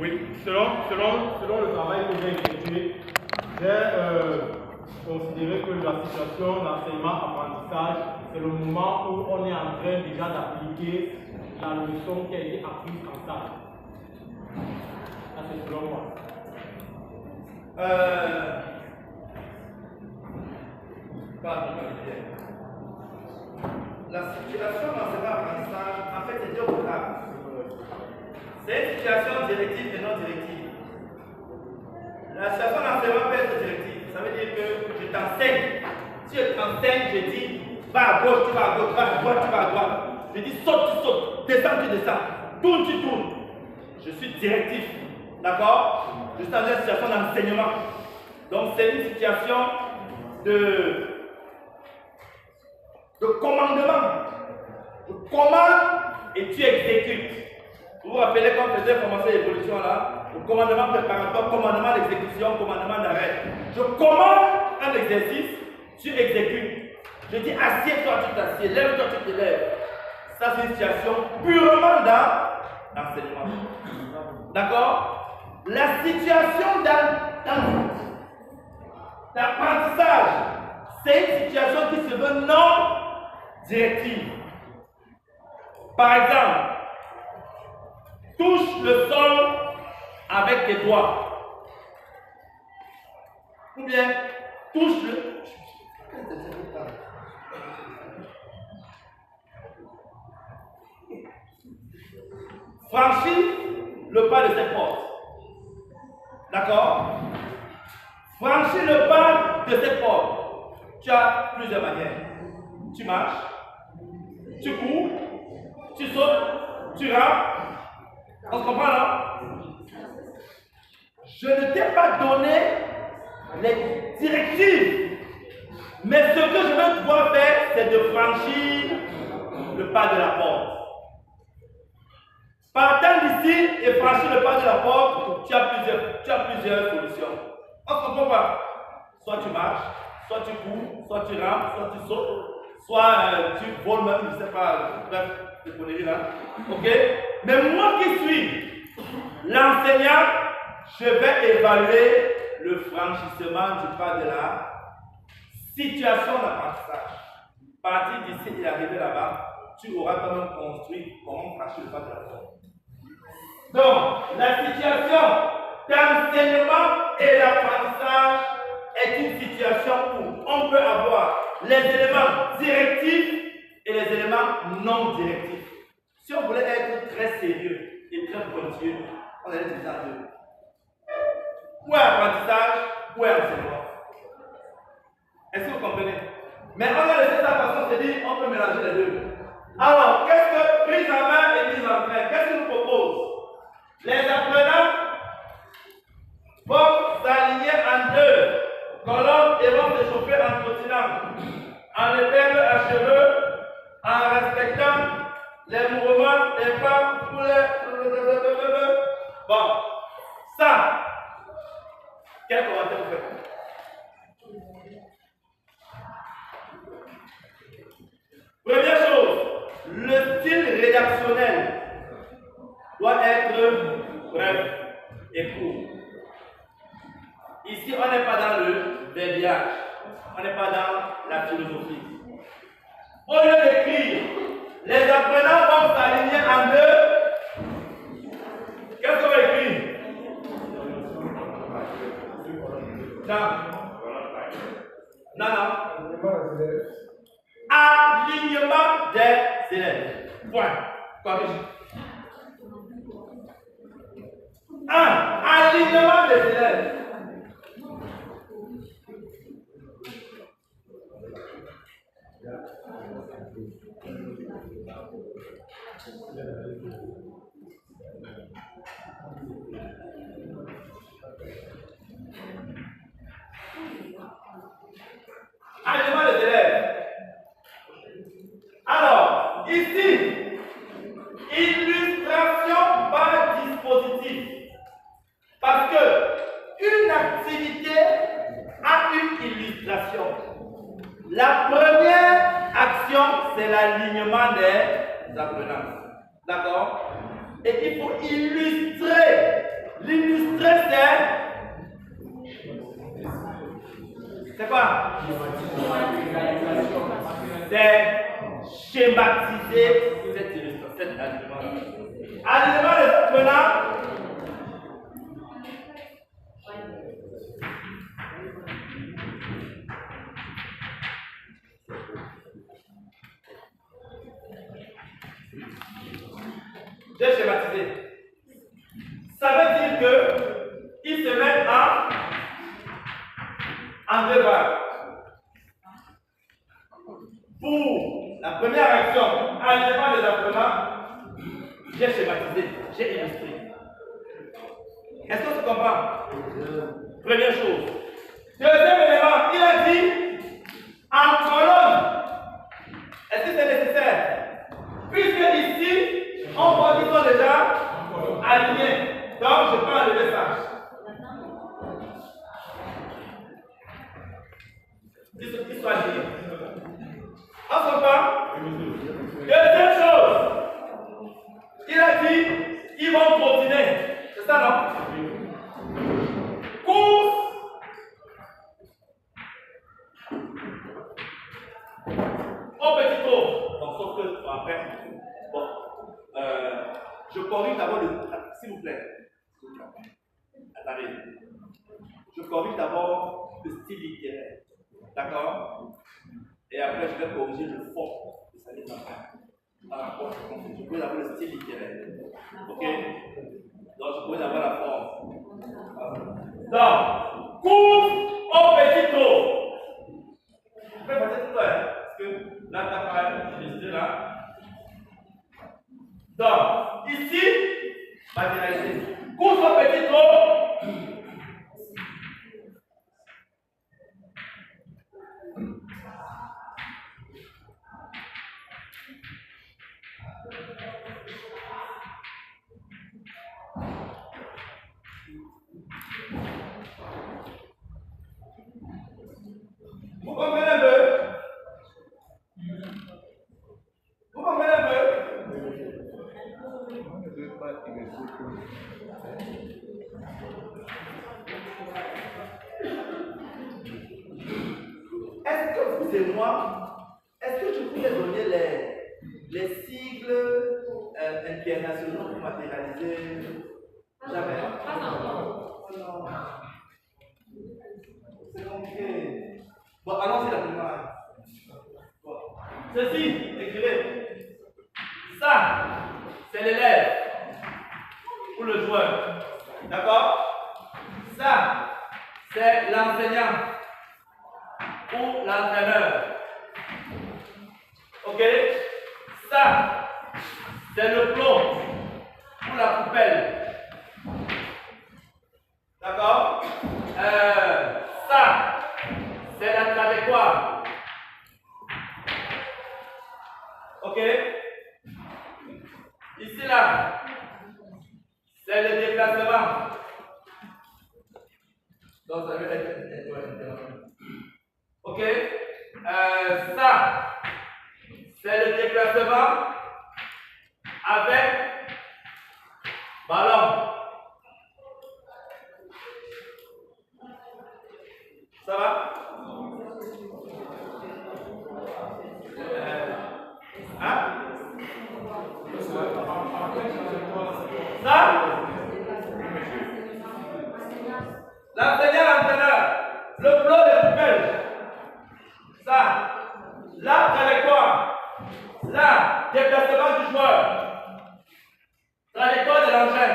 Oui, selon le travail que j'ai effectué, j'ai considéré que la situation d'enseignement-apprentissage, c'est le moment où on est en train déjà d'appliquer la leçon qui a été apprise en salle. Ça, c'est selon moi. La situation d'enseignement-apprentissage, en fait, c'est deux vocables. C'est une situation directive et non directive. La situation d'enseignement peut être directive. Ça veut dire que je t'enseigne. Si je t'enseigne, je dis va à gauche, tu vas à gauche, va à droite, tu vas à droite. Je dis saute, tu sautes, descends, tu descends, tourne, tu tournes. Je suis directif. D'accord? Je suis dans une situation d'enseignement. Donc c'est une situation de commandement. Je commande et tu exécutes. Vous vous rappelez quand on faisait commencer l'évolution là? Le commandement préparatoire, commandement d'exécution, commandement d'arrêt. Je commande un exercice, tu exécutes. Je dis assieds-toi, tu t'assieds, lève-toi, tu te lèves. Ça c'est une situation purement d'enseignement. D'accord? La situation d'apprentissage, c'est une situation qui se veut non directive. Par exemple, touche le sol avec tes doigts. Ou bien, touche le... Franchis le pas de cette porte. D'accord? Franchis le pas de cette porte. Tu as plusieurs manières. Tu marches, tu cours, tu sautes, tu rampes. On se comprend là? Je ne t'ai pas donné les directives. Mais ce que je veux pouvoir faire, c'est de franchir le pas de la porte. Partant d'ici et franchir le pas de la porte, tu as plusieurs solutions. On ne comprend pas. Soit tu marches, soit tu cours, soit tu rampes, soit tu sautes, soit tu voles même, je ne sais pas, bref, je connais là. Ok? Mais moi qui suis l'enseignant, je vais évaluer le franchissement du pas de la situation d'apprentissage. Partir d'ici et arriver là-bas, tu auras quand même construit comment franchir le pas de la porte. Donc, la situation d'enseignement et d'apprentissage est une situation où on peut avoir les éléments directifs et les éléments non directifs. Si on voulait être très sérieux et très pointilleux, on allait dire ça deux. Ou apprentissage, ou enseignement. Est-ce que vous comprenez? Mais on a laissé sa façon de dire, on peut mélanger les deux. Alors, qu'est-ce que prise en main et mise en train? Qu'est-ce qu'il nous propose? Les apprenants vont s'aligner en deux colonnes et vont se chauffer en trottinant, en épingle à cheveux, en respectant les mouvements des pas pour les... Bon, ça, quel commentaire vous faites? Première chose, le style rédactionnel doit être bref et court. Ici, on n'est pas dans le verbiage, on n'est pas dans la philosophie. Au lieu d'écrire, les apprenants vont s'aligner en deux. Qu'est-ce qu'on va écrire? Non. Alignement des élèves. Point. Corrige. 1. Alignement des élèves. Alignement des élèves. Alors, ici, illustration par dispositif. Parce que une activité a une illustration. La première action, c'est l'alignement des apprenants. D'accord? Et il faut illustrer quoi? C'est schématiser cet alignement. Alignement des apprenants. J'ai schématisé. Ça veut dire que ils se mettent en devoir. Pour la première action, alignement des apprenants, j'ai schématisé, j'ai illustré. Est-ce que tu comprends? Première chose. Deuxième élément, il a dit en colonne. Est-ce que c'est nécessaire? Puisque ici, on voit qu'ils sont déjà alignés. Donc, je peux enlever ça. Ils sont alignés. On se comprend? Deuxième chose, il a dit ils vont continuer. C'est ça, non? Course. Au petit tour. Donc, sauf que après, bon, je corrige d'abord le. S'il vous plaît. Attendez. Je corrige d'abord le style littéraire. D'accord? Et après, je vais corriger le fond de sa mise en par rapport à ce qu'on fait. Je peux avoir le style littéraire. Ok? Donc, je peux avoir la forme. Donc, course au petit tour. Je vais passer tout à l'heure. Parce que là, tu as pas utilisé là. Donc, ici, ma direction. Course au petit tour. Vous comprenez un peu? Vous comprenez un peu? Est-ce que vous et moi, est-ce que je pourrais donner les sigles internationaux pour matérialiser? Jamais. C'est compliqué. Bon, allons-y la première. Bon. Ceci, écrivez. Ça, c'est l'élève ou le joueur. D'accord? Ça, c'est l'enseignant ou l'entraîneur. Ok? Ça, c'est le plomb ou la poubelle. D'accord? Ça, c'est la trajectoire. Ok? Ici, là, c'est le déplacement. Donc, ça veut être. Ok? Ça, c'est le déplacement avec ballon. Ça va? Hein? Ça? L'enseignant, l'entraîneur, le plot de poubelle. Ça, la trajectoire, là, déplacement du joueur, trajectoire de l'engin,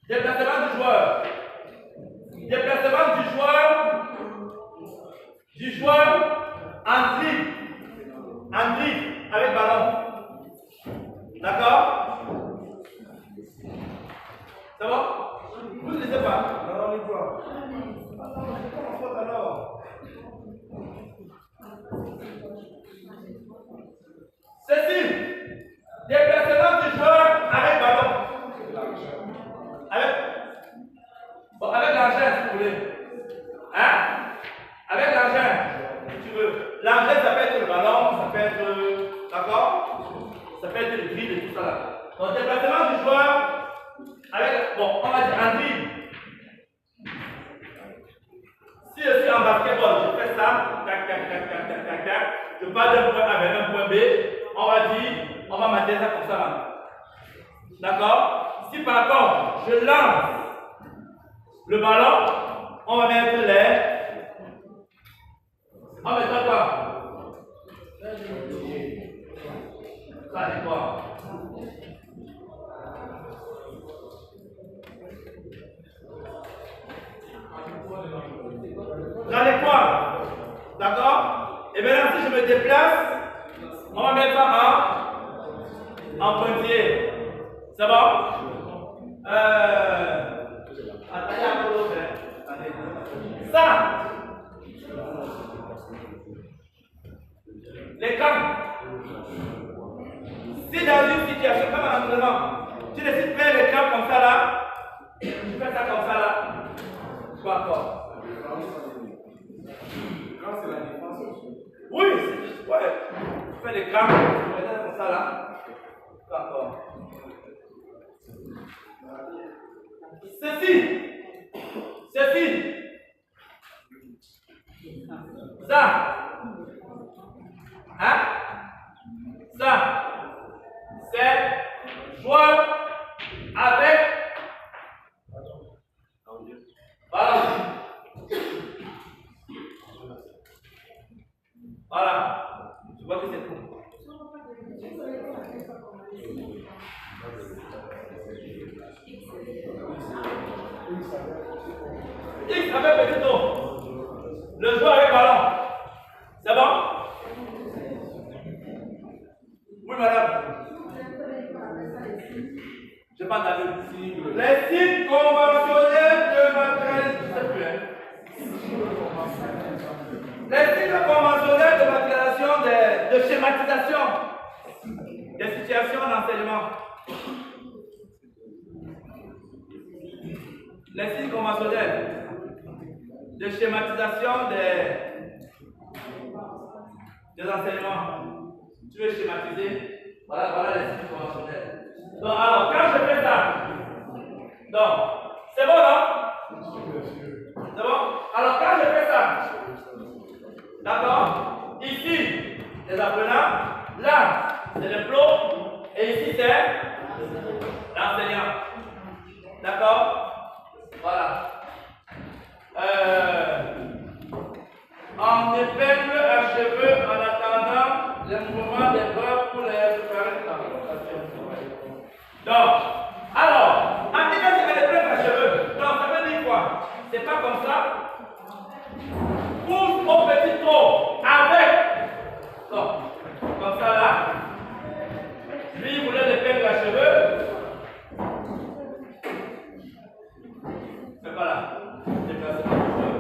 déplacement du joueur, déplacement du joueur en dribble avec ballon. D'accord? C'est bon? Vous ne lisez pas? Non, on lit pas. Comment faute alors? Ceci, déplacement du joueur avec ballon. Avec l'engin, si vous voulez. Hein? Avec l'engin, si tu veux. L'engin, ça peut être le ballon, ça peut être. D'accord? Ça peut être le dribble et tout ça là. Donc, déplacement du joueur avec. Bon, on va dire un dribble. Si je suis en je pars d'un point A vers un point B, on va dire, on va maintenir ça comme ça là. D'accord? Si par contre, je lance le ballon, on va mettre les... On va mettre quoi? Ça c'est quoi? Dans les points. D'accord? Et maintenant, si je me déplace, on va mettre ça en pointillé. C'est bon? Attendez un peu l'autre. Ça. Les camps. Si dans une situation comme un entraînement, tu décides de faire les camps comme ça là, tu fais ça comme ça là. Quoi encore? Oui, ouais. Tu fais des camps, tu fais ça comme ça là. Quoi encore? Ceci. Ça. Hein? Ça. C'est jouer avec. Voilà. Voilà. Tu vois que c'est tout. X avec petit tour. Le joueur avec ballon. C'est bon? Oui, madame. Je pas entendu. Les signes conventionnels de matérialisation. Les signes conventionnels de matérialisation, de schématisation des situations d'enseignement. Les signes conventionnels de schématisation des enseignements. Tu veux schématiser? Voilà les signes conventionnels. Donc, alors, quand je fais ça, donc, c'est bon, non? C'est bon? Alors, quand je fais ça, d'accord? Ici, les apprenants, là, c'est le plot, et ici, c'est l'enseignant. D'accord? Voilà. En épingle à cheveux en attendant le mouvement des bras pour les préparer la présentation. Donc, alors, en disant qu'il y a des épingles à cheveux, donc ça veut dire quoi? C'est pas comme ça. Pousse au petit trou avec. Donc, comme ça là. Lui, il voulait l'épingle à cheveux. C'est pas là. Déplacement de cheveux.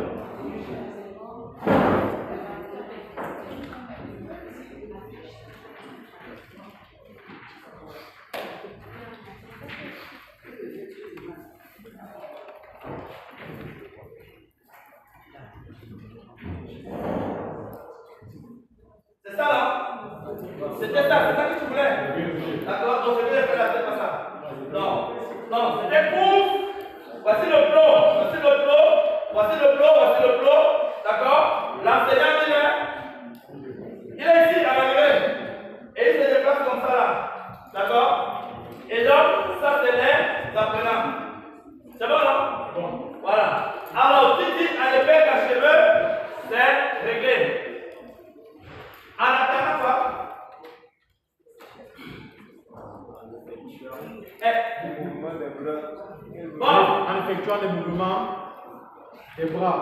C'est ça là? C'était ça que tu voulais? D'accord? Donc je vais faire la tête comme ça. Non, c'était pour. Voici le plot, voici le plot. D'accord? L'enseignant il est ici à l'arrivée. Et il se déplace comme ça là. D'accord? Et donc, ça c'est les apprenants. C'est bon là? Bon. Voilà. Alors, tu dis à l'épingle à cheveux, c'est réglé. En attendant quoi? Bon, en effectuant les mouvements des bras.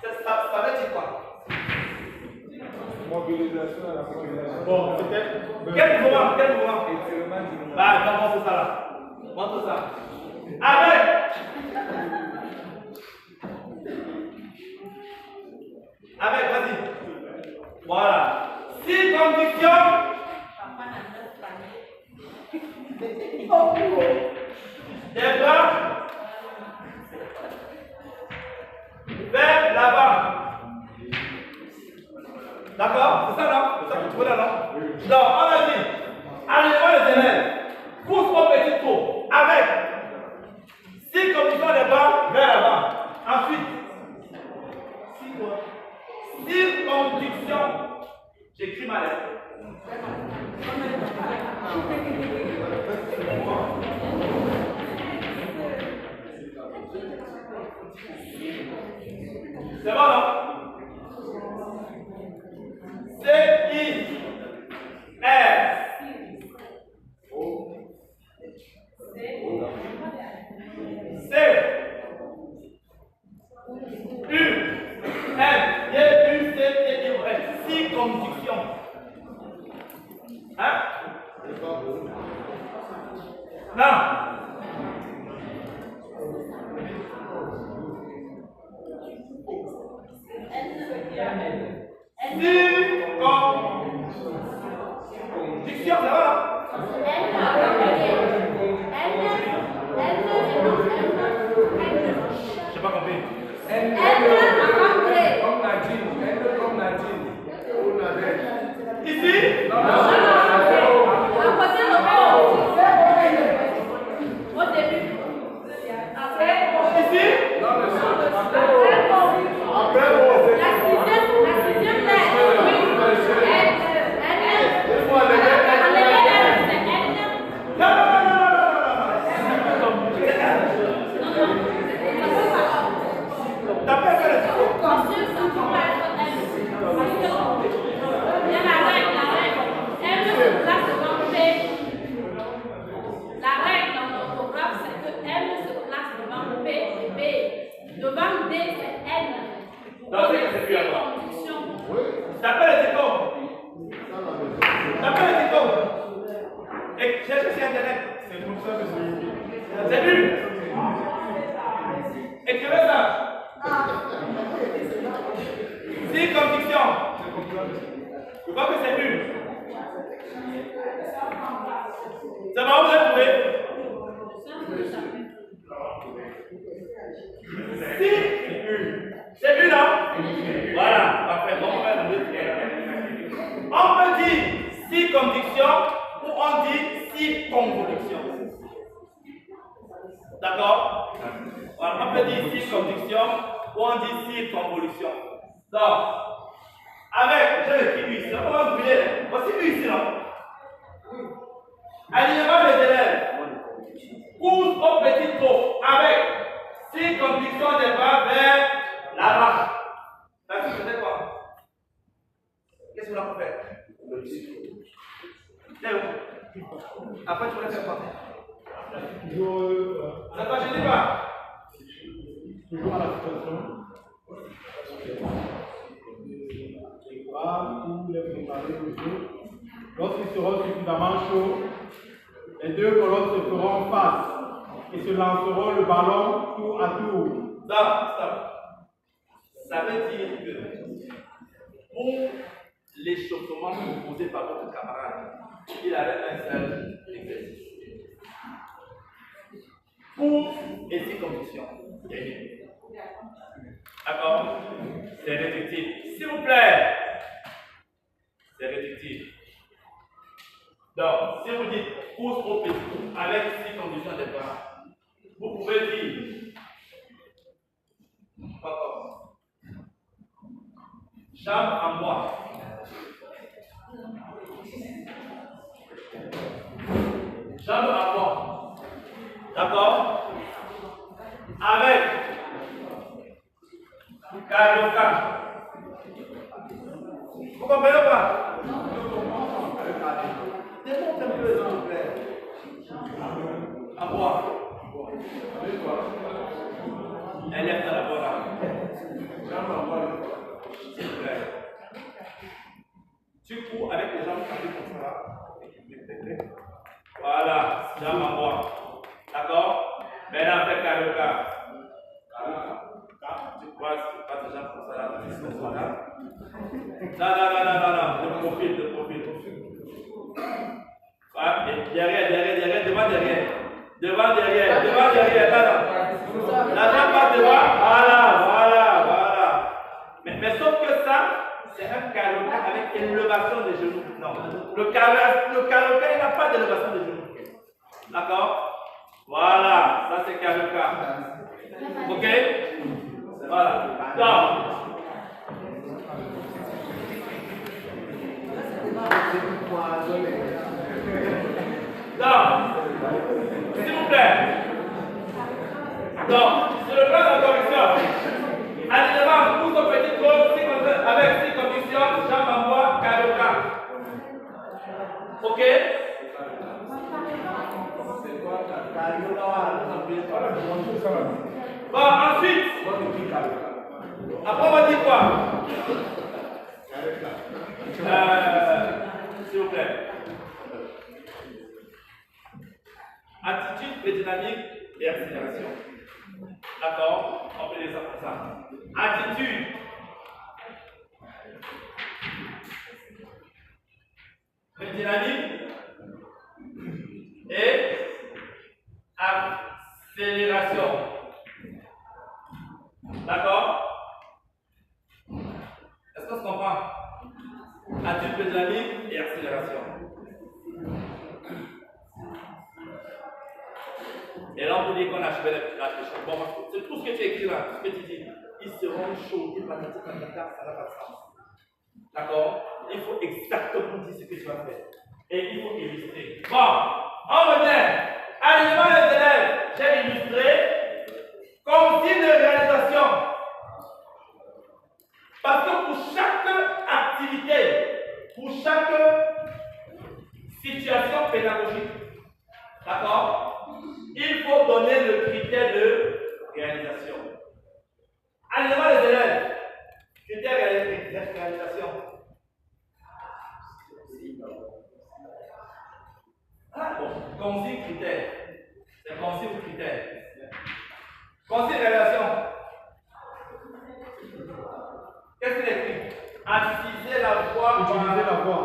Ça veut dire quoi? Mobilisation à la population. Bon, c'était. Quel mouvement? Étirement du mouvement. Bah, montre ça là. Montre ça. Avec, vas-y. Voilà. 6 conditions. Des bras vers l'avant. D'accord? C'est ça là? C'est ça que tu veux là, non? Oui. Donc, on a dit, allez-moi les élèves, pousse au petit trou avec 6 conditions des bras vers l'avant. Ensuite, 6 conditions. J'écris mal. C'est bon, non? C-I-R. C-U-M-D-U-C-T-I-O-N. 6 conjunctions. Hein? Non. Diction, ça va là? J'ai pas compris. Ici? Non. Au début. Après, ici? après, la sixième lettre. Oui. T'as pas fait le La règle en orthographe, c'est que M se place devant P et B. Devant D, c'est N. Non, c'est plus avant. Condition. T'appelles les técos. T'appelles les técos. Et cherche sur Internet. C'est pour ça que c'est écrit. C'est nul. Écrivez ça. Si conviction. Je crois que c'est nul. Ça va, vous avez trouvé? Si. C'est nul, non? Voilà, parfait. Bon, on peut dire si conviction ou on dit si convolution. D'accord? Voilà, on peut dire si conviction ou on dit si convolution. Donc, avec, j'ai écrit ici, on va oublier, voici ici, non? Alignement des élèves. Pousse au petit trot avec si conviction des bras vers la marche. Ça, tu faisais quoi? Qu'est-ce que vous avez fait? Après, tu voulais faire quoi? Ça ne gêne pas. Toujours à la situation. Pour les préparer le jeu. Lorsqu'ils seront suffisamment chauds, les deux colonnes se feront face et se lanceront le ballon tour à tour. Stop. Ça veut dire que pour l'échauffement proposé par votre camarade, il avait un seul exercice. Pour et ses conditions. D'accord? C'est réductif. S'il vous plaît. C'est réductif. Donc, si vous dites pousse au petit avec 6 conditions de bras, vous pouvez dire jambe en bois. Jambe en bois. D'accord? Avec Karoka. Vous comprenez pas? Démonte un peu, s'il vous plaît. En bois. Elle est à la bois là. Jambe en bois. S'il vous plaît. Tu cours avec les jambes comme ça. Voilà, jambe en bois. D'accord? Maintenant, fais Karoka. Tu croises tes jambes comme ça là. Non. Le profil. Ah, derrière, devant, derrière. Là. La jambe passe devant. Voilà. Mais sauf que ça, c'est un Karoka avec élevation des genoux. Non. Le Karoka, il n'a pas d'élévation des genoux. D'accord? Voilà, ça c'est Karoka. Ok? Voilà. Donc, s'il vous plaît. Donc, sur le plan de la correction, solution, Jean Bambois, Kayoka. Ok? Bon, ensuite, après on va dire quoi? S'il vous plaît. Attitude, dynamique et accélération. D'accord? On peut les faire comme ça. Attitude. Dynamique et accélération. D'accord? Est-ce qu'on se comprend? Attitude dynamique et accélération. Et là, on peut dire qu'on a achevé la choses. Bon, c'est tout ce que tu écris là, tout ce que tu dis. Ils seront chauds, ils vont être ça n'a pas de sens. D'accord? Il faut exactement dire ce que tu vas faire. Et il faut illustrer. Bon, on revient. Alignement des élèves, j'ai illustré comme signe de réalisation. Parce que pour chaque activité, pour chaque situation pédagogique, d'accord, il faut donner le critère de réalisation. Alignement des élèves, critère de réalisation. Ah bon, consigne critère. C'est consigne ou critère? Consigne réalisation. Qu'est-ce qu'il écrit? Attiser la voix. Utiliser la voix.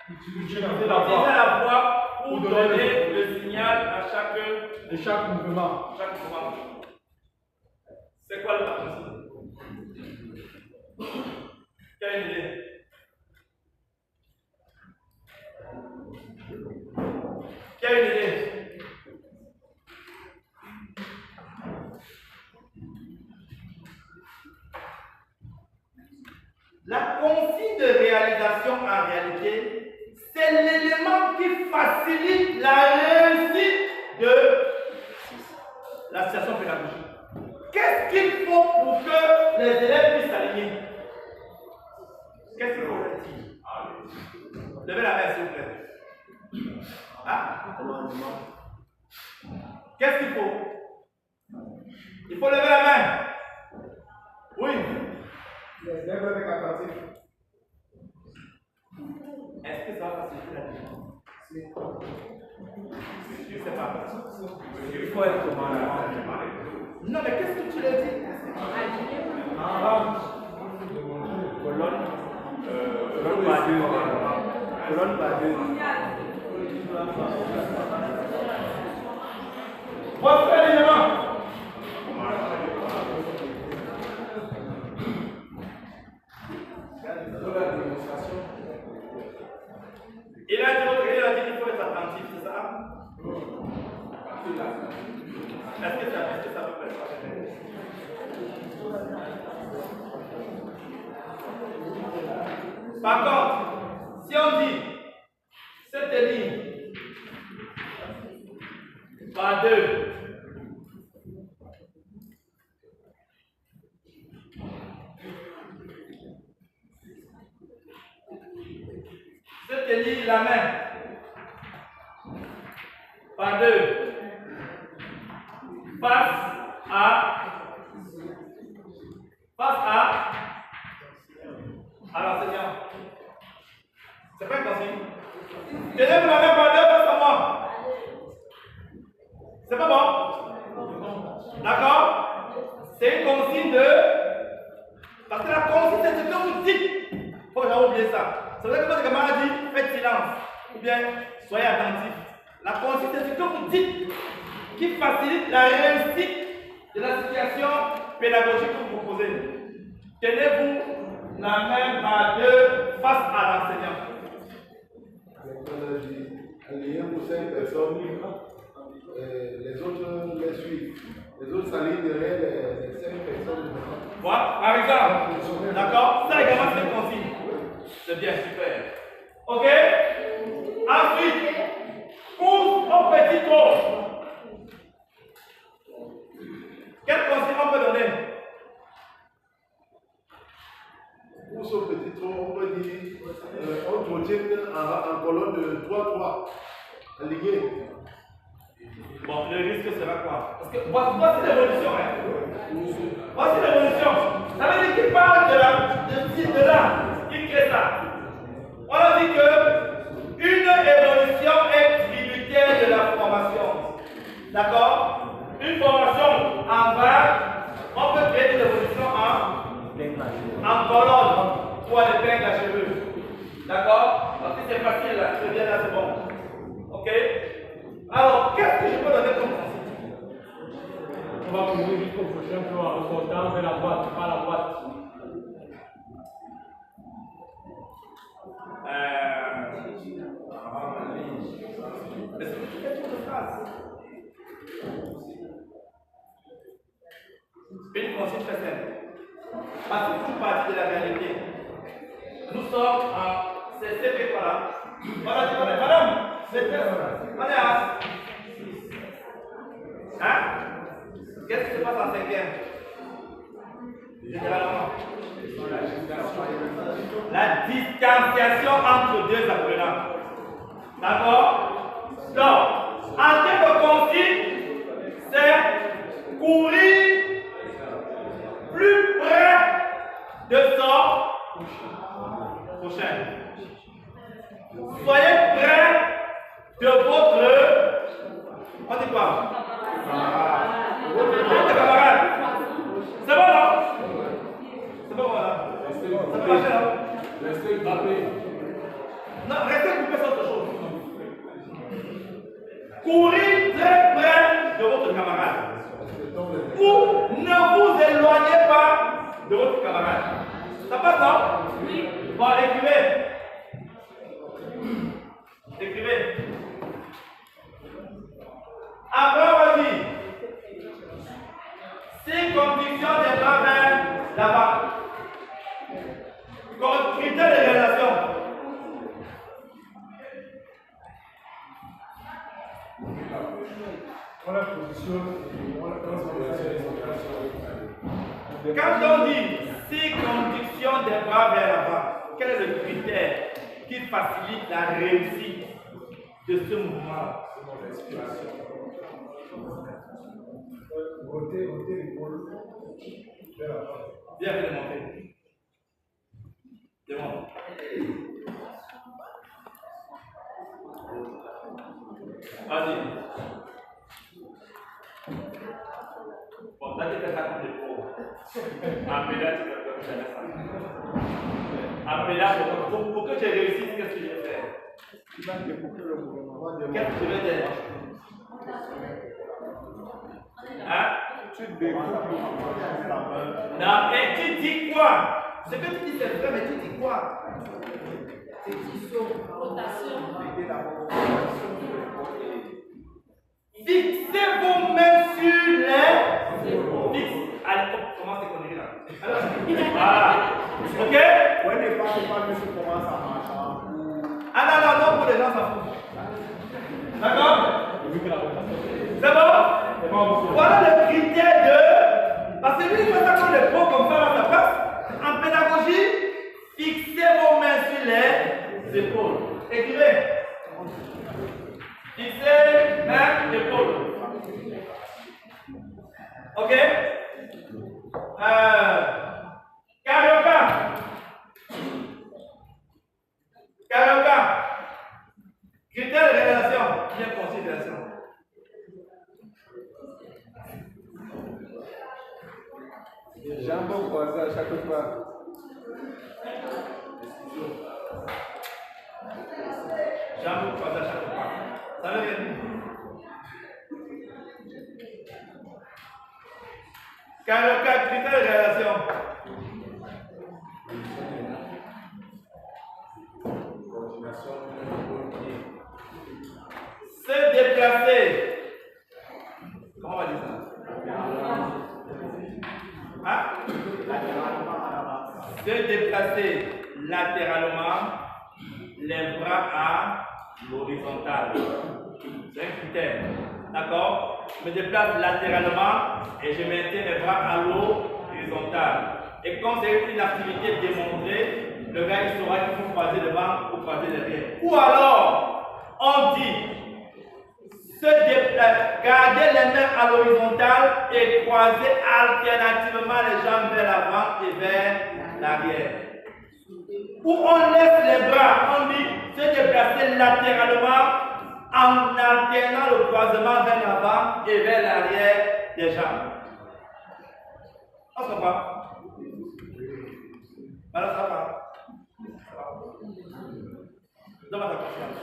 Utiliser la voix pour donner le signal à chaque mouvement. C'est quoi le consigne? Quelle idée? Quelle idée? La consigne de réalisation en réalité, c'est l'élément qui facilite la réussite de la situation pédagogique. Qu'est-ce qu'il faut pour que les élèves puissent s'aligner? Qu'est-ce qu'il faut? Levez la main s'il vous plaît. Ah? Qu'est-ce qu'il faut? Il faut lever la main. Oui. Les élèves avec attentif. Est-ce que ça va faciliter la vie? Je ne sais pas. Il faut être comment là? Non, mais qu'est-ce que tu leur dis? Colonne par deux. Votre élément. Il a dit qu'il faut être attentif, c'est ça? Est-ce que ça peut faire ça? Par contre, si on dit cette ligne par deux, cette ligne la main par deux face à l'enseignant. C'est pas possible. Tenez-vous la main par deux face à moi. C'est pas bon? D'accord? C'est une consigne de. Parce que la consigne, c'est ce que vous dites. Faut que j'avais oublié ça. Ça veut dire que votre camarade dit faites silence. Ou bien soyez attentifs. La consigne, c'est ce que vous dites qui facilite la réussite de la situation pédagogique que vous proposez. Tenez-vous la main par deux face à l'enseignant. Aligné pour 5 personnes, les autres les suivent. Les autres s'aligneraient les 5 personnes. Voilà, par exemple. D'accord? Ça également, c'est une consigne. C'est bien, super. Ok? Ensuite, pousse au petit trot. Quelle consigne on peut donner? Pousse au petit plier. Bon, le risque sera quoi? Parce que voici l'évolution. Voici l'évolution. Ça veut dire qu'il parle de là, il crée ça. On a dit que une évolution est tributaire de la formation. D'accord? Une formation en vague, on peut créer une évolution en colonne ou en épingle à cheveux. D'accord? Donc si c'est facile, là, je viens là, c'est bon. Ok? Alors, qu'est-ce que je peux donner comme conseil? On va courir jusqu'au prochain plan en reportant vers la droite, pas la droite. Une consigne très simple. Parce que tout partie de la réalité. Nous sommes en. C'est quoi là? Voilà, madame, c'est on est à. Hein? Qu'est-ce qui se passe en 5e? Généralement. La distanciation entre deux apprenants. D'accord? Donc, en termes de consigne, c'est courir plus près de son prochain. Soyez près de votre. On dit quoi? Votre camarade. C'est bon, non? C'est bon, voilà. Ça peut marcher, là? Restez coupé. Non, restez coupé, c'est autre chose. Courir très près de votre camarade. Ou ne vous éloignez pas de votre camarade. Ça passe, non? Oui. Bon, écrivez. Écrivez. Après, on va dire. Si condition des bras vers là-bas. Comme critère de réalisation. On la position, Quand on dit si conduction des bras vers l'avant, quel est le critère qui facilite la réussite de ce mouvement? Ôtez l'épaule vers l'avant. Viens démontrer. Démontre. Vas-y. Bon, là, tu fais ça comme des pauvres. En pédale, tu peux faire ça. En pédale, pour que tu réussisses, qu'est-ce que je vais faire? Tu vas découper le mouvement. Qu'est-ce que je vais dire? Hein? Tu découpes le mouvement. Non, mais tu dis quoi? Ce que tu dis, c'est vrai, mais tu dis quoi? C'est qui sont Rotation. mettez la main. Fixez vos mains sur les fixes. Allez, comment c'est qu'on est là? Voilà. Ok? Ouais, les femmes, monsieur commence à marcher. Ah non, pour les gens, ça fout. D'accord? C'est bon? Voilà le critère de. Parce que lui, il fait ça comme les pros, comme ça, là, ça passe. En pédagogie, fixez vos mains sur les épaules. Écrivez. Fixez mains, épaules. Ok? Carioca. Critère de réalisation. Bien considération. Jambes croisées à chaque fois. Jambes croisées à chaque fois. Ça veut dire. Carioca, critère de réalisation. Se déplacer. Comment on va dire ça? Hein? Se déplacer latéralement, les bras à l'horizontale. C'est un critère. D'accord? Je me déplace latéralement et je maintiens mes bras à l'horizontale. Et quand c'est une activité démontrée, le gars il saura qu'il faut croiser devant ou croiser derrière. Ou alors, on dit Gardez les mains à l'horizontale et croisez alternativement les jambes vers l'avant et vers l'arrière. Où on laisse les bras, on dit se déplacer latéralement en alternant le croisement vers l'avant et vers l'arrière des jambes. On se comprend? Alors ça va. Donne-moi ta confiance.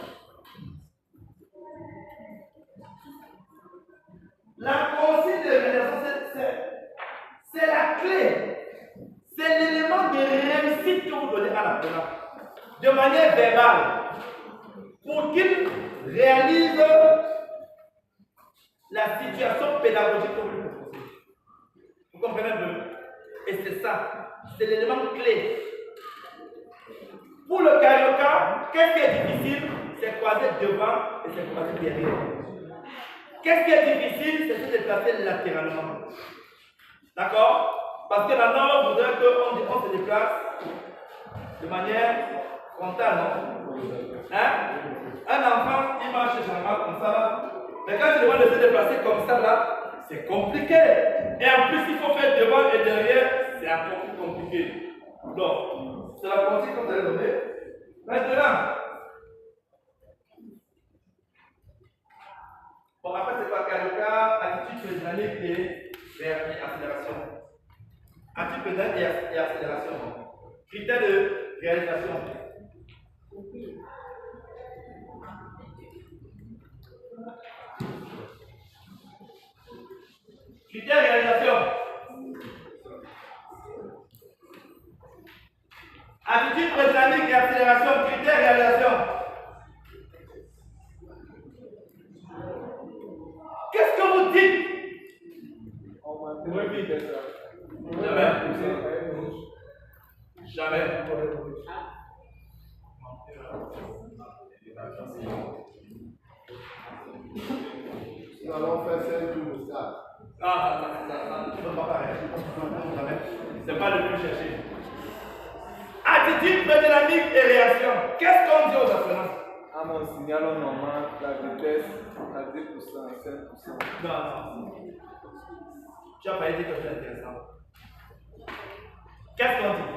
La consigne de réalisation, c'est la clé. C'est l'élément de réussite que vous donnez à l'apprenant. De manière verbale. Pour qu'il réalise la situation pédagogique que vous lui proposez. Vous comprenez un peu? Et c'est ça. C'est l'élément clé. Pour le carioca, qu'est-ce qui est difficile? C'est croiser devant et c'est croiser derrière. Qu'est-ce qui est difficile? C'est se déplacer latéralement. D'accord? Parce que la norme voudrait qu'on se déplace de manière frontale, non? Hein? Un enfant, il marche généralement comme ça là. Mais quand tu demandes de se déplacer comme ça là, c'est compliqué. Et en plus, il faut faire devant et derrière, c'est encore plus compliqué. Donc, c'est la partie que vous allez donner. Maintenant, bon, après, c'est quoi carioca, attitude dynamique et accélération. Attitude dynamique et accélération. Critères de réalisation. Critères de réalisation. Attitude dynamique et accélération. Critères de réalisation. Qu'est-ce que vous dites? Jamais. Jamais. Nous allons faire 5 tours de stade. Non, c'est pas pareil. C'est pas le plus cherché. Attitude, dynamique et réaction. Qu'est-ce qu'on dit aux apprenants? À mon signal normal, la vitesse à 10%, 5%. Non. Tu as pas dit que c'est intéressant. Qu'est-ce qu'on dit?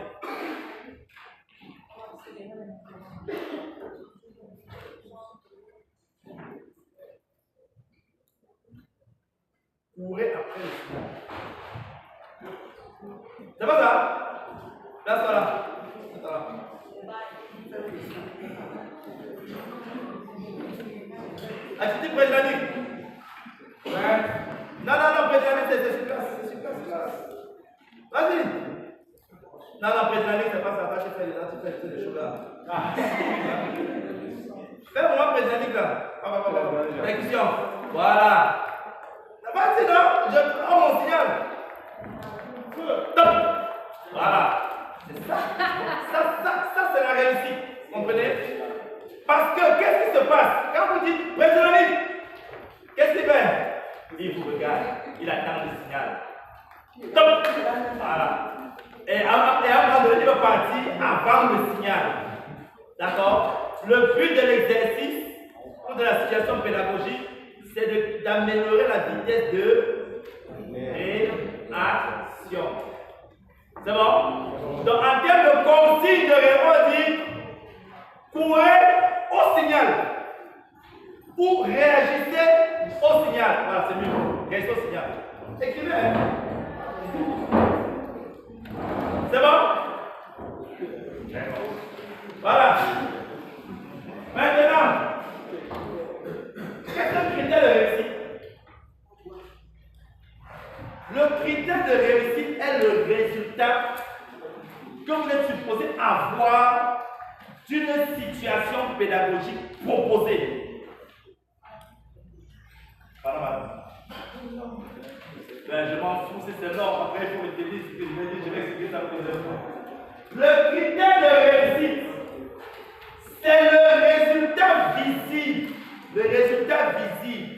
Courez après le signal. C'est pas ça? Là, ça là. Attitude prédynamique. Ouais. Non, prédynamique, c'est sur place. Vas-y. Non, prédynamique, c'est pas ça. Tu fais des choses là. Fais vraiment prédynamique là. Exécution. Voilà. Vas-y, non, je prends mon signal. Top. Voilà. C'est ça. Ça, c'est la réussite. Vous comprenez? Parce que qu'est-ce qui se passe? Quand vous dites prédynamique, qu'est-ce qu'il fait? Il vous regarde. Il attend le signal. Top. Voilà. Et à un moment donné, il va partir avant le signal. D'accord? Le but de l'exercice ou de la situation pédagogique, c'est d'améliorer la vitesse de réaction. C'est bon? Donc, en termes de consigne de réunion, on dit courez au signal ou réagissez au signal. Voilà, c'est mieux. Réagissez au signal. Écrivez. Hein? C'est bon? Voilà. Maintenant, quel est le critère de réussite? Le critère de réussite est le résultat que vous êtes supposé avoir d'une situation pédagogique proposée. Voilà, madame. Ben, je m'en fous, c'est énorme. Après, il faut me dire ce que je vais dire, je vais expliquer ça pour les autres. Le critère de réussite, c'est le résultat visible. Le résultat visible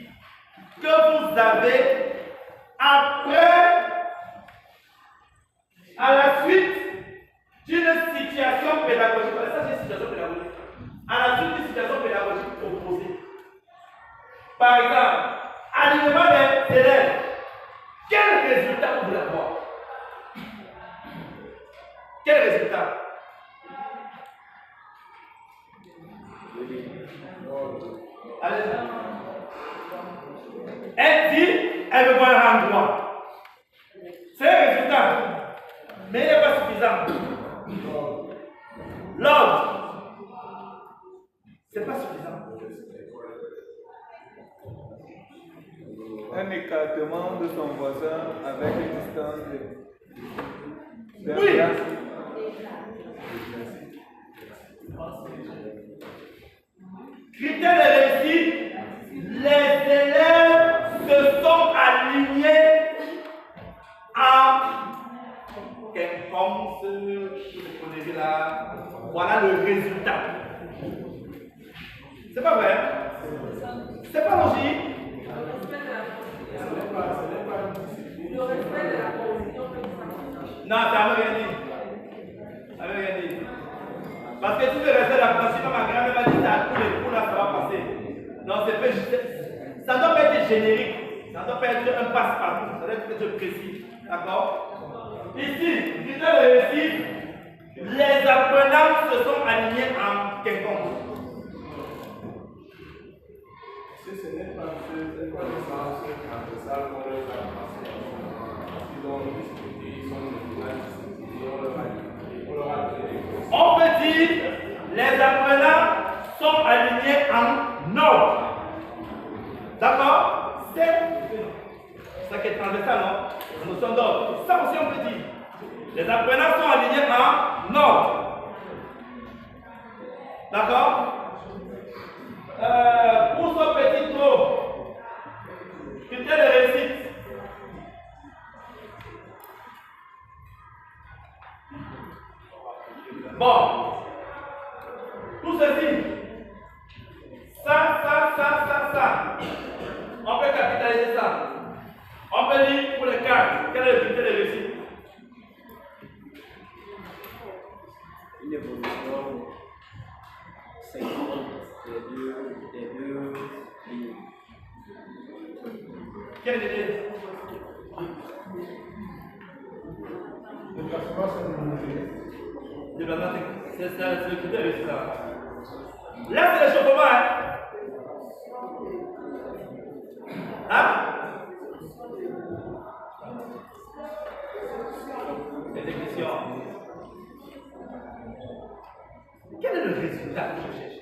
que vous avez après, à la suite d'une situation pédagogique. Ça, c'est une situation pédagogique. À la suite d'une situation pédagogique proposée. Par exemple, alignement des élèves. Quel résultat vous voulez avoir? Quel résultat? Allez. Elle dit, elle veut voir un endroit. C'est un résultat. Mais il n'est pas suffisant. L'ordre. C'est pas suffisant. Un écartement de son voisin avec une distance de Oui. Critère de réussite, les élèves se sont alignés en quelconque, vous connaissez là, voilà le résultat. C'est pas vrai? C'est pas logique? Le respect de la condition que Non, ça ne veut rien dire. Ça veut rien dire. Parce que si tu restes la condition, ma grand-mère m'a dit ça à tous les coups, là, ça va passer. Non, c'est pas juste. Ça ne doit pas être générique. Ça ne doit pas être un passe-partout. Ça doit être précis. D'accord? Ici, critère de réussite, les apprenants se sont alignés en quelconque. Ce n'est pas le sens entre ça qu'on leur a passé. Ils ont discuté, ils sont discutés, on leur a donné. On peut dire les apprenants sont alignés en ordre. D'accord? C'est ça qui est transversal, non? La notion d'ordre. Ça aussi on peut dire. Les apprenants sont alignés en ordre. D'accord? Pour ce petit tour, critère de réussite. Bon, tout ceci, ça, on peut capitaliser ça. On peut dire pour les quatre, quel est le critère de réussite? Une évolution des deux lignes. Quelle idée? Le classement, c'est une c'est le critère de réussite là. Là, c'est l'échauffement, hein? Hein? Exécution. Quel est le résultat que je cherche?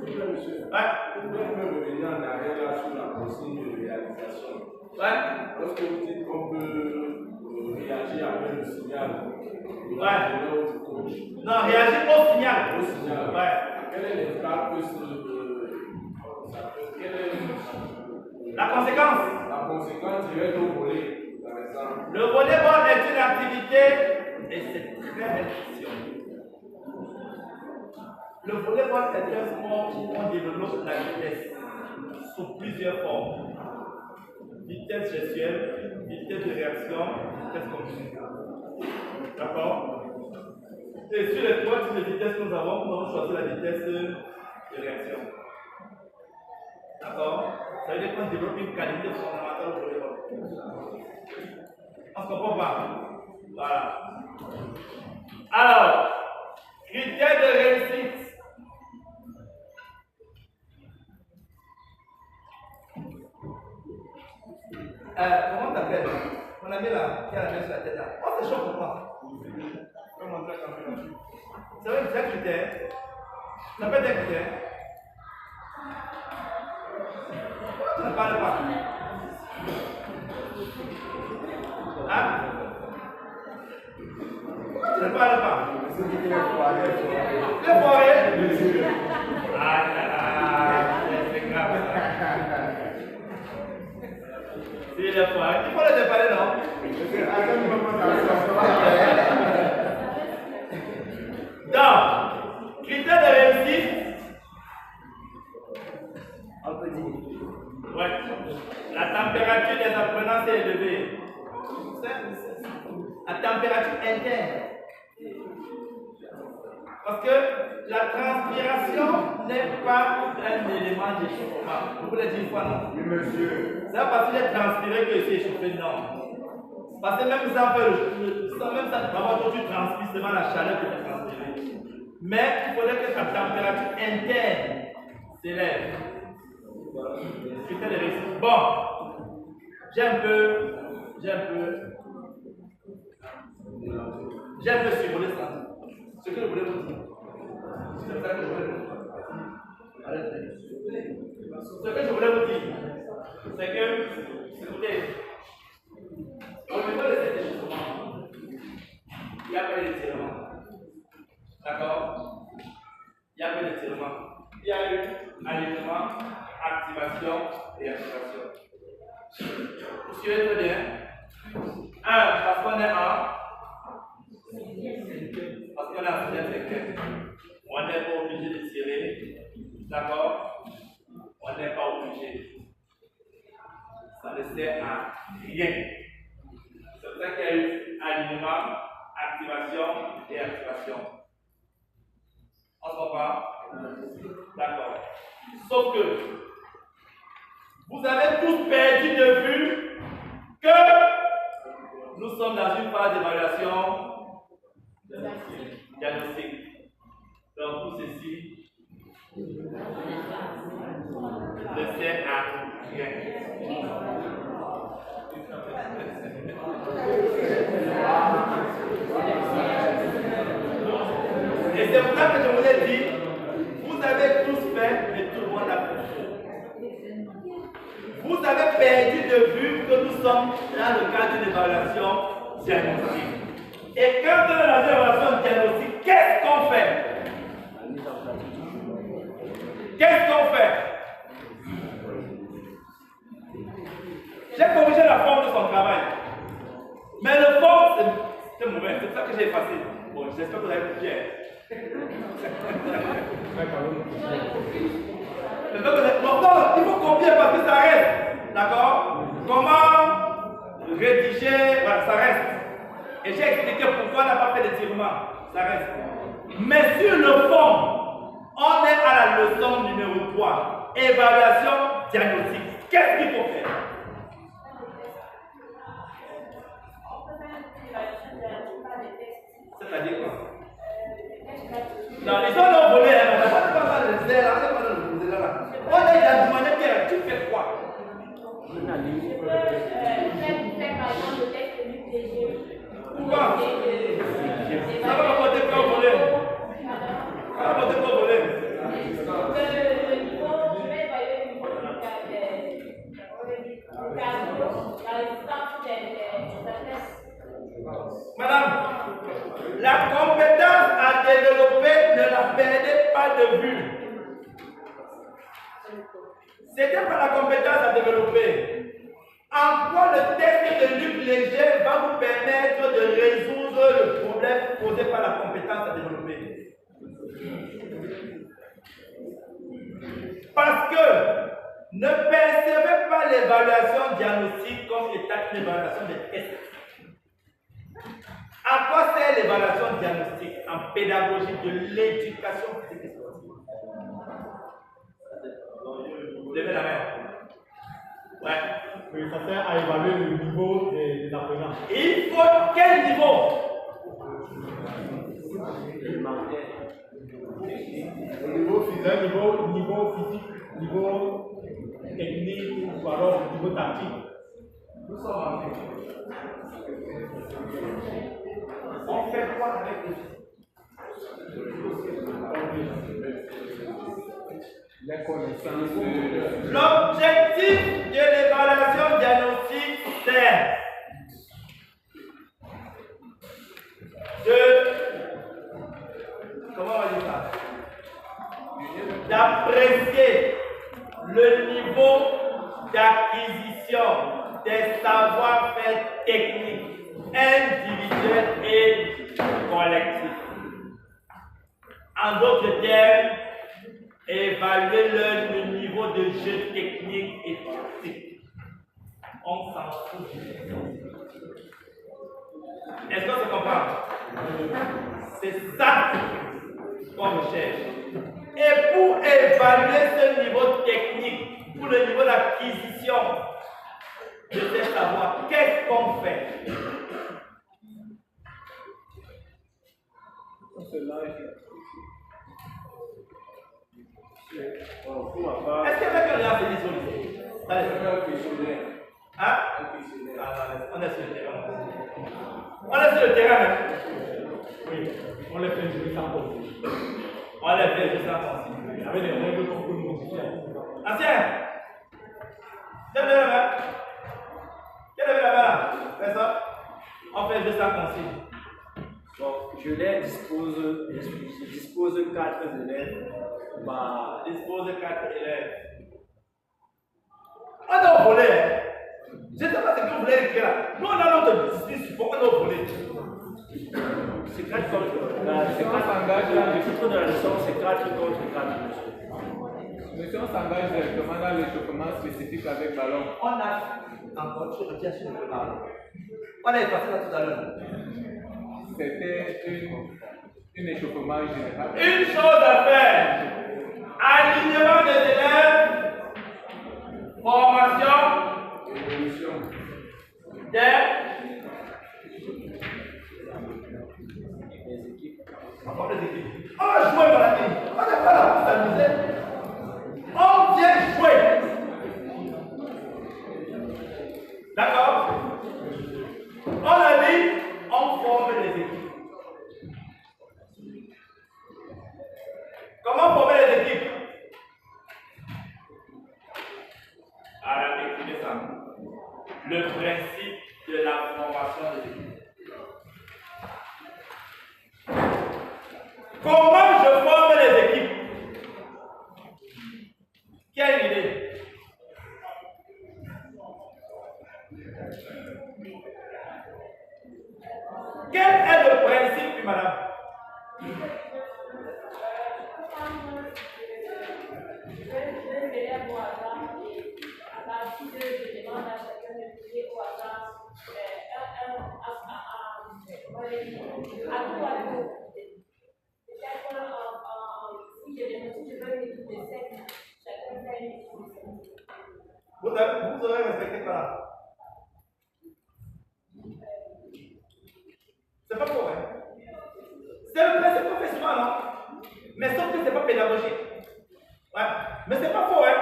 Vous pouvez revenir en arrière là sur la consigne de réalisation. Lorsque vous dites qu'on peut réagir avec le signal, du coach. Non, réagir au signal. Au signal. Quel est l'impact quelle est la conséquence? La conséquence direct au volet, par exemple. Le volleyball est une activité et c'est très belle question. Le volleyball est un sport où on développe la vitesse sous plusieurs formes. Vitesse gestuelle, vitesse de réaction, vitesse communicable. D'accord? Et sur les trois types de vitesse que nous allons choisir la vitesse de réaction. D'accord? Ça veut dire qu'on développe une qualité fondamentale au volleyball. On se comprend pas? Voilà. Alors, critères de réussite. Comment t'appelles? Mon ami là, qui a la main sur la tête là. Oh, c'est chaud pour moi. Je vais montrer la caméra. C'est vrai que c'est un critère. Ça peut être un critère. Pourquoi tu ne parles pas? Hein? Pourquoi tu ne parles pas? Les foirés? Ah là là, c'est grave. C'est les foirés. Il faut les déparler, non? Donc, critère de réussite. On peut dire. Ouais. La température des apprenants s'est élevée. La température interne. Parce que la transpiration n'est pas un élément d'échauffement. Vous voulez dire quoi, non? Oui, monsieur. C'est pas parce qu'il est transpiré que c'est échauffé, non. Parce que même ça peut même ça, quand tu transpires, c'est la chaleur que tu transpires. Mais il faudrait que ta température interne s'élève. C'était le risque. Bon, j'ai un peu survolé ça. Ce que je voulais vous dire. C'est ça que je voulais vous dire. Arrêtez. Ce que je voulais vous dire, c'est que, écoutez, au niveau de cet échauffement, il n'y a pas d'étirement. D'accord? Il n'y a pas d'étirement. Il y a eu alignement, activation et activation. Vous suivez très bien? Parce qu'on est en. Parce qu'on a un cinquième. On n'est pas obligé de tirer. D'accord? On n'est pas obligé. Ça ne sert à rien. C'est pour ça qu'il y a eu alignement, activation et activation. On se comprend? D'accord. Sauf que vous avez tous perdu de vue que nous sommes dans une phase d'évaluation diagnostique. Donc tout ceci ne sert à rien. Et c'est pour ça que je vous ai dit, vous avez tous fait, mais tout le monde a fait. Vous avez perdu de vue que nous sommes dans le cadre d'une évaluation diagnostique. Et quand on est dans une évaluation diagnostique, qu'est-ce qu'on fait? Qu'est-ce qu'on fait? J'ai corrigé la forme de son travail. Mais le fond, c'est mauvais. C'est ça que j'ai effacé. Bon, j'espère que vous avez pu fier. Non, il faut copier parce que ça reste. D'accord? Comment rédiger? Voilà, ça reste. Et j'ai expliqué pourquoi on n'a pas fait d'étirement. Ça reste. Mais sur le fond, on est à la leçon numéro 3. Évaluation diagnostique. Qu'est-ce qu'il faut faire? C'est-à-dire quoi? Non, ils sont là volés, on n'a pas de zèle, on n'a pas de zèle là. On est dans une manière qui tu fais quoi? Je peux faire par exemple le texte du PG. Pourquoi? Ça va apporter quoi au volet? Ça va apporter quoi au volet? Le niveau, je vais évaluer le niveau du cardio, la résistance des athlètes. Madame, la compétence à développer, ne la perdez pas de vue. C'était pas la compétence à développer. En quoi le test de Luc Léger va vous permettre de résoudre le problème posé par la compétence à développer? Parce que ne percevez pas l'évaluation diagnostique comme étant une évaluation des tests. À quoi sert l'évaluation diagnostique en pédagogie de l'éducation physique et sportive? Levez la main. Ouais. Oui, ça sert à évaluer le niveau des apprenants. Il faut quel niveau? Niveau physique, niveau physique, niveau technique ou alors niveau tactique. Nous sommes en train. On fait quoi avec les L'objectif de l'évaluation diagnostique, c'est comment on va dire ça? D'apprécier le niveau d'acquisition des savoir-faire techniques individuels et collectifs. En d'autres termes, évaluer le niveau de jeu technique et tactique. On s'en fout. Est-ce qu'on se comprend? C'est ça qu'on recherche. Et pour évaluer ce niveau technique, pour le niveau d'acquisition de ces savoirs, qu'est-ce qu'on fait? Est-ce que quelqu'un a fait des solutions? Allez. Hein? On est sur le terrain. On est sur le terrain, hein? Oui, on les fait jouer sans penser. On les fait jouer sans penser. Avec des règles qu'on peut modifier. Ancien! Quelle est la main? Quelle est la main? Fais ça. On fait juste sans consigne. Donc, je dispose 4 élèves. Dispose 4 élèves. On a volé. Je ne sais pas ce que vous voulez écrire là. Nous, on a notre business. Pourquoi on a volé? C'est 4 contre 4. Le titre de la leçon, c'est 4 contre 4, monsieur. Monsieur, on s'engage directement dans l'échauffement spécifique avec ballon. On a encore sur le sur le ballon. On a effacé ça tout à l'heure. C'était un échauffement général. Une chose à faire. Alignement des élèves. Formation. Évolution. Des équipes. Encore des équipes. On va jouer dans la vie. On n'est pas là pour s'amuser. On vient jouer. D'accord? On a dit, on forme les équipes. Comment former les équipes? Alors, écoutez ça. Le principe de la formation des équipes. Comment je forme les équipes? Quelle idée? Quel est le principe, madame? Vous aurez respecté ça. C'est pas faux, hein? C'est le principe qu'on fait souvent, non? Mais sauf que c'est pas pédagogique. Ouais. Mais c'est pas faux, hein?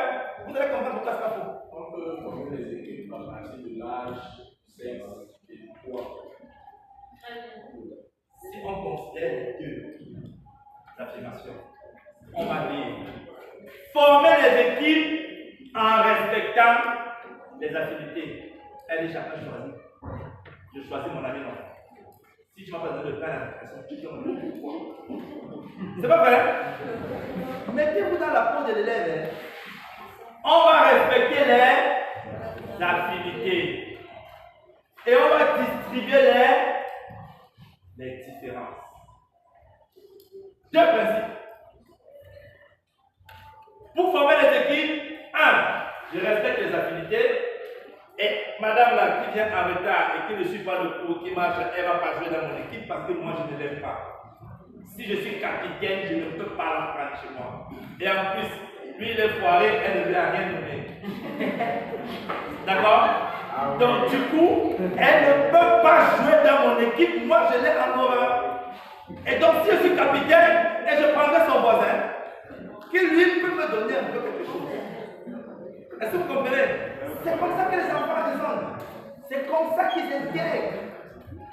Vous allez comprendre pourquoi c'est pas faux. On peut former les équipes à partir de l'âge, sexe et poids. Si on considère deux affirmations, on va dire former les équipes en respectant les affinités. Elle est chacun choisi. Je choisis mon ami, non. Si tu m'as pas donné le plan d'application, tu te rends. C'est pas vrai? Mettez-vous dans la peau de l'élève. On va respecter les affinités. Et on va distribuer les différences. Deux principes. Pour former les équipes, 1. Je respecte les affinités. Et madame là qui vient en retard et qui ne suit pas le cours, qui marche, elle ne va pas jouer dans mon équipe parce que moi je ne l'aime pas. Si je suis capitaine, je ne peux pas la prendre chez moi. Et en plus, lui il est foiré, elle ne lui a rien donné. D'accord? Donc du coup, elle ne peut pas jouer dans mon équipe, moi je l'ai en horreur. Et donc si je suis capitaine, et je prendrai son voisin, qui lui peut me donner un peu quelque chose. Est-ce que vous comprenez? C'est comme ça que les enfants descendent. C'est comme ça qu'ils intègrent.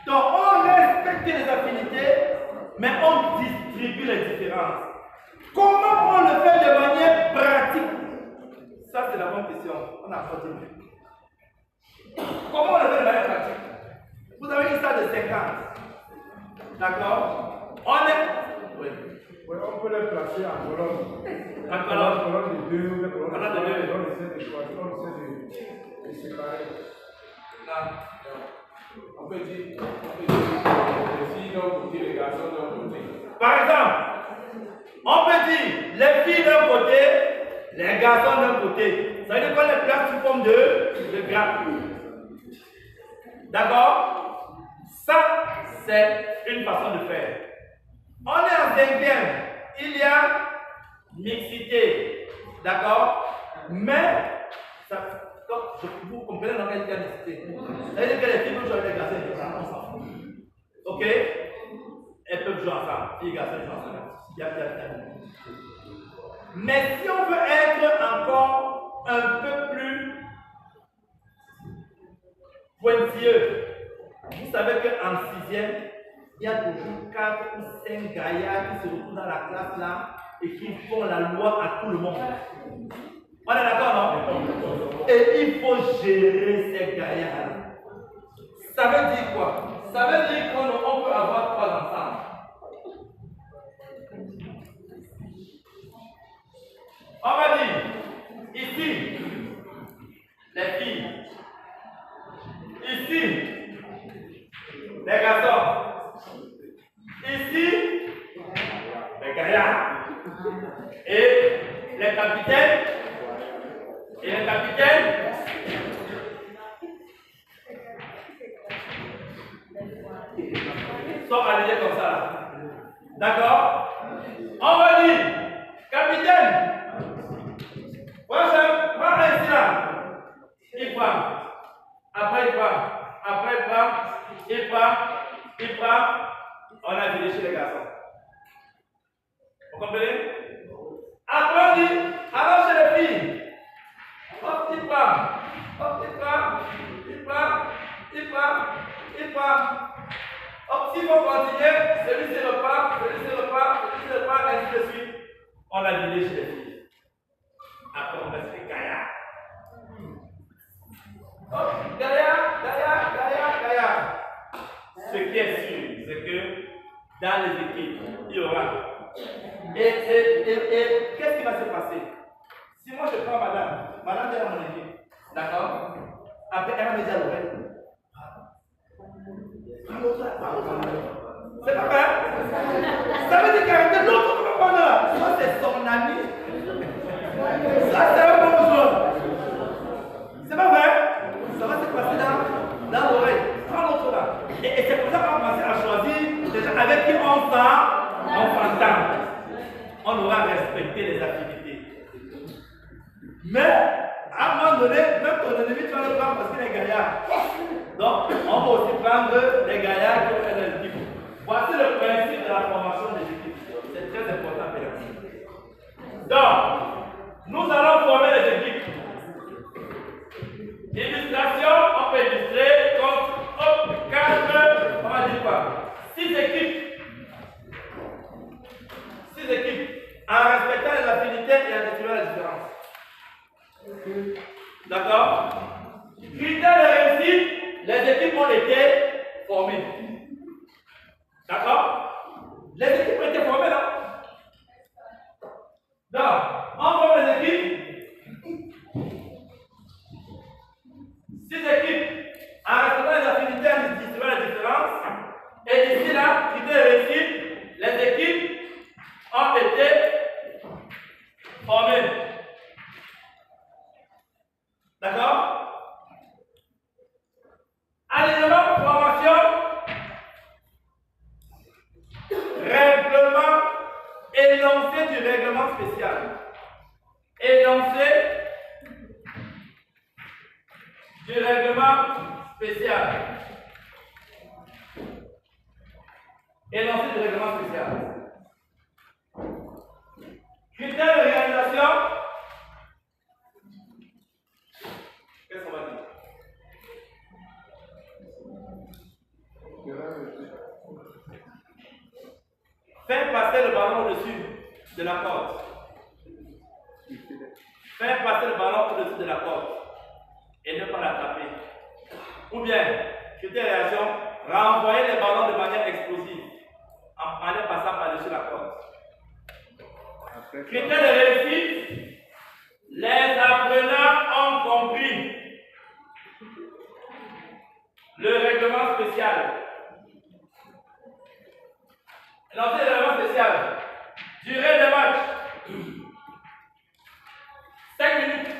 Donc on respecte les affinités, mais on distribue les différences. Comment on le fait de manière pratique? Ça c'est la bonne question. On a pas dit. Comment on le fait de manière pratique? Vous avez une salle de 50. D'accord? On est... Oui. Oui, on peut les placer en colonne. En colonne. En colonne de 2 ou des colonnes de 2. On essaie de choisir, on essaie de séparer. On peut dire les filles d'un côté, les garçons d'un côté. Par exemple, on peut dire les filles d'un côté, les garçons d'un côté. Ça veut dire qu'on les place sous forme de grappe. D'accord? Ça, c'est une façon de faire. On est en 5e. il y a mixité, d'accord? Mais, vous comprenez dans quel cas mixité? C'est-à-dire que les filles peuvent jouer avec les garçons et les garçons ensemble. Ok? Elles peuvent jouer ensemble. Filles et garçons jouent ensemble. Mais si on veut être encore un peu plus pointilleux, vous savez qu'en 6e, il y a toujours 4 ou 5 gaillards qui se retrouvent dans la classe là et qui font la loi à tout le monde. On est d'accord, non? Et il faut gérer ces gaillards là. Ça veut dire quoi? Ça veut dire qu'on peut avoir 3 ensemble. On va dire, ici, les filles. Ici, les garçons. Ici, les gaillards. Et les capitaines. Et les capitaines. Sont alignés comme ça. D'accord? On va dire, capitaine. Prends un ici là. Il prend. Après il prend. Après il prend. Il prend. Il prend. On a viré chez les garçons. Vous comprenez? Après on dit, alors chez les filles. Hop, il prend. Hop, il prend. Il prend. Il prend. Il prend. Hop, s'il faut continuer, celui-ci repart, celui-ci repart, celui-ci repart, ainsi de suite. On a viré chez les filles. Après, on va se faire gaillard. Hop, gaillard, gaillard, gaillard, gaillard. Ce qui est sûr, c'est que dans les équipes, il y aura. Et qu'est-ce qui va se passer? Si moi je prends madame est dans mon équipe, d'accord? Après, elle va me dire à l'oreille. C'est pas vrai? Ça veut dire qu'arrêtez l'autre qui va prendre là. Ça, c'est son ami. Ça, c'est un bon joueur. C'est pas vrai? Ça va se passer dans l'oreille. Prends l'autre là. Et c'est pour ça qu'on va commencer à choisir des gens avec qui on s'entend. On aura respecté les activités. Mais, à un moment donné, même ton ennemi, tu vas le prendre parce qu'il est gaillard. Donc, on va aussi prendre les gaillards qui ont fait des équipes. Voici le principe de la formation des équipes. C'est très important, Pédagogie. Donc, nous allons former les équipes. Illustration, on peut illustrer comme 4, on va dire quoi? 6 équipes. 6 équipes. En respectant les affinités et en détruisant les différences. D'accord? Critères de réussite, les équipes ont été formées. D'accord? Les équipes ont été formées là. Donc, on forme les équipes. 6 équipes en respectant les affinités et en détruisant les différences. Et ici là, critères de réussite, les équipes ont été formées. D'accord? Alignement, formation, règlement, énoncé du règlement spécial. Énoncé du règlement spécial. Énoncé du règlement spécial. Critères de réalisation. Qu'est-ce qu'on va dire? Faire passer le ballon au-dessus de la corde. Faire passer le ballon au-dessus de la corde et ne pas l'attraper. Ou bien, critère de réaction, renvoyer les ballons de manière explosive en les passant par-dessus la corde. Critère de réussite, les apprenants ont compris le règlement spécial. Lancer le règlement spécial. Durée de match. 5 minutes.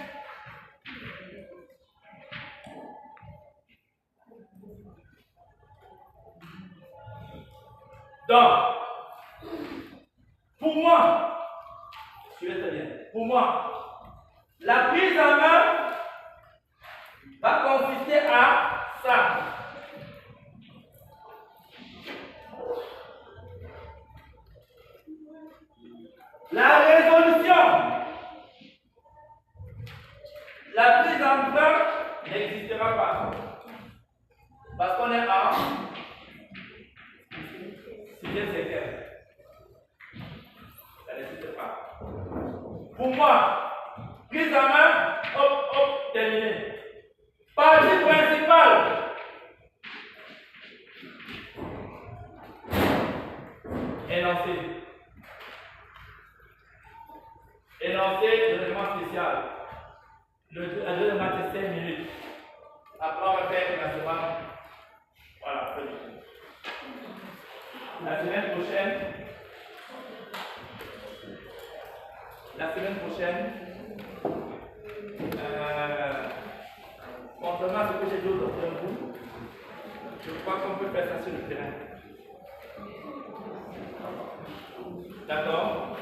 Donc, pour Pour moi, suivez très bien, pour moi, la prise en main va consister à ça. La résolution, la prise en main n'existera pas. Parce qu'on est en 6e siècle. Ça n'existe pas. Pour moi, prise en main, hop, hop, terminé. Partie principale. Énoncé. Énoncé de règlement spécial. La deuxième match c'est 5 minutes. Après, on va faire classement. Voilà, très bien. La semaine prochaine, contrairement à ce que j'ai dit aux autres de vous, je crois qu'on peut faire ça sur le terrain. D'accord?